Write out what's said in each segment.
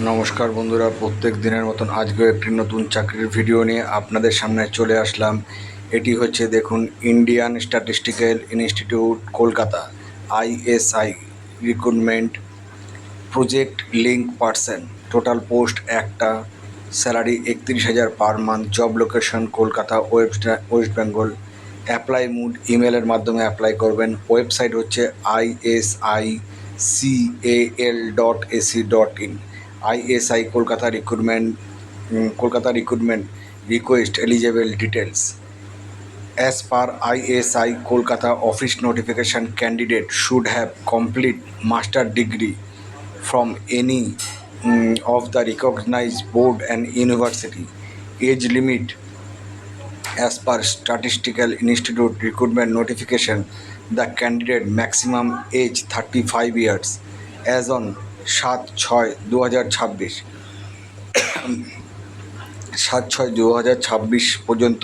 নমস্কার বন্ধুরা, প্রত্যেক দিনের মতন আজকেও একটি নতুন চাকরির ভিডিও নিয়ে আপনাদের সামনে চলে আসলাম। এটি হচ্ছে দেখুন, Indian Statistical Institute Kolkata, ISI recruitment, project link person, total post একটা, salary 31,000 per month, job location Kolkata, West Bengal. Apply mode ইমেলের মাধ্যমে অ্যাপ্লাই করবেন। ওয়েবসাইট হচ্ছে ISICAL.AC.in। ISI Kolkata recruitment request eligible details. As per ISI Kolkata office notification, candidate should have complete master degree from any of the recognized board and university. Age limit as per Statistical Institute recruitment notification, the candidate maximum age 35 years as on 7/6/2026। 7/6/2026 পর্যন্ত,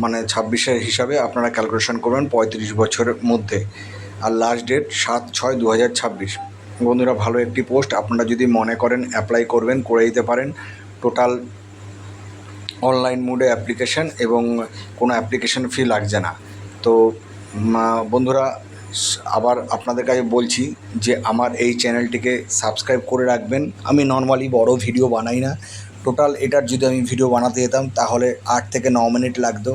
মানে 26-এর হিসাবে আপনারা calculation করবেন 35 বছরের মধ্যে, আর last date 7/6/2026। বন্ধুরা, ভালো একটি পোস্ট, আপনারা যদি মনে করেন অ্যাপ্লাই করবেন করে দিতে পারেন। টোটাল অনলাইন মোডে অ্যাপ্লিকেশন এবং কোনো অ্যাপ্লিকেশন ফি লাগছে না। তো বন্ধুরা, আবার আপনাদের কাছে বলছি যে আমার এই চ্যানেলটিকে সাবস্ক্রাইব করে রাখবেন। আমি নর্মালি বড় ভিডিও বানাই না। টোটাল এটার যদি আমি ভিডিও বানাতে যেতাম তাহলে 8 থেকে 9 মিনিট লাগতো।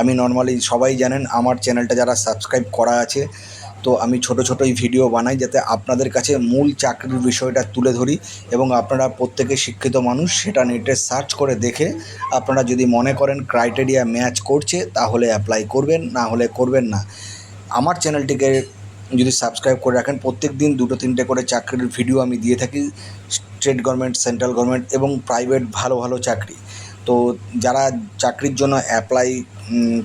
আমি নর্মালি, সবাই জানেন আমার চ্যানেলটা যারা সাবস্ক্রাইব করা আছে, তো আমি ছোটোই ভিডিও বানাই যাতে আপনাদের কাছে মূল চাকরির বিষয়টা তুলে ধরি এবং আপনারা প্রত্যেকে শিক্ষিত মানুষ, সেটা নেটে সার্চ করে দেখে আপনারা যদি মনে করেন ক্রাইটেরিয়া ম্যাচ করছে তাহলে অ্যাপ্লাই করবেন, না হলে করবেন না। আমার চ্যানেলটিকে যদি সাবস্ক্রাইব করে রাখেন, প্রত্যেক দিন 2-3টে করে চাকরির ভিডিও আমি দিয়ে থাকি, স্টেট গভর্নমেন্ট, সেন্ট্রাল গভর্নমেন্ট এবং প্রাইভেট ভালো চাকরি। তো যারা চাকরির জন্য অ্যাপ্লাই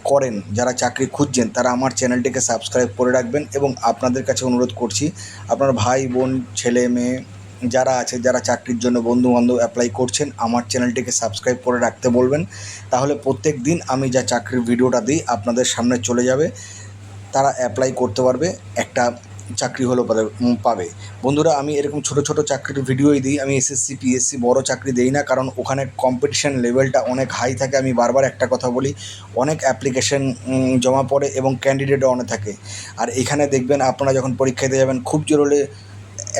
করেন, যারা চাকরি খুঁজছেন, তারা আমার চ্যানেলটিকে সাবস্ক্রাইব করে রাখবেন। এবং আপনাদের কাছে অনুরোধ করছি, আপনার ভাই বোন, ছেলে মেয়ে যারা আছে, যারা চাকরির জন্য বন্ধুবান্ধব অ্যাপ্লাই করছেন, আমার চ্যানেলটিকে সাবস্ক্রাইব করে রাখতে বলবেন। তাহলে প্রত্যেক দিন আমি যা চাকরির ভিডিওটা দিই আপনাদের সামনে চলে যাবে, তারা অ্যাপ্লাই করতে পারবে, একটা চাকরি হলেও পাবে। বন্ধুরা, আমি এরকম ছোটো চাকরির ভিডিওই দিই। আমি এসএসসি পিএসসি বড় চাকরি দিই না, কারণ ওখানে কম্পিটিশান লেভেলটা অনেক হাই থাকে। আমি বারবার একটা কথা বলি, অনেক অ্যাপ্লিকেশন জমা পড়ে এবং ক্যান্ডিডেটও অনেক থাকে। আর এখানে দেখবেন, আপনারা যখন পরীক্ষা দিতে যাবেন, খুব জোর হলে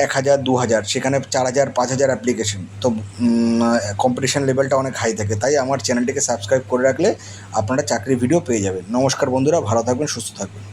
1000-2000, সেখানে 4000-5000 অ্যাপ্লিকেশন। তো কম্পিটিশান লেভেলটা অনেক হাই থাকে। তাই আমার চ্যানেলটিকে সাবস্ক্রাইব করে রাখলে আপনারা চাকরির ভিডিও পেয়ে যাবেন। নমস্কার বন্ধুরা, ভালো থাকবেন, সুস্থ থাকবেন।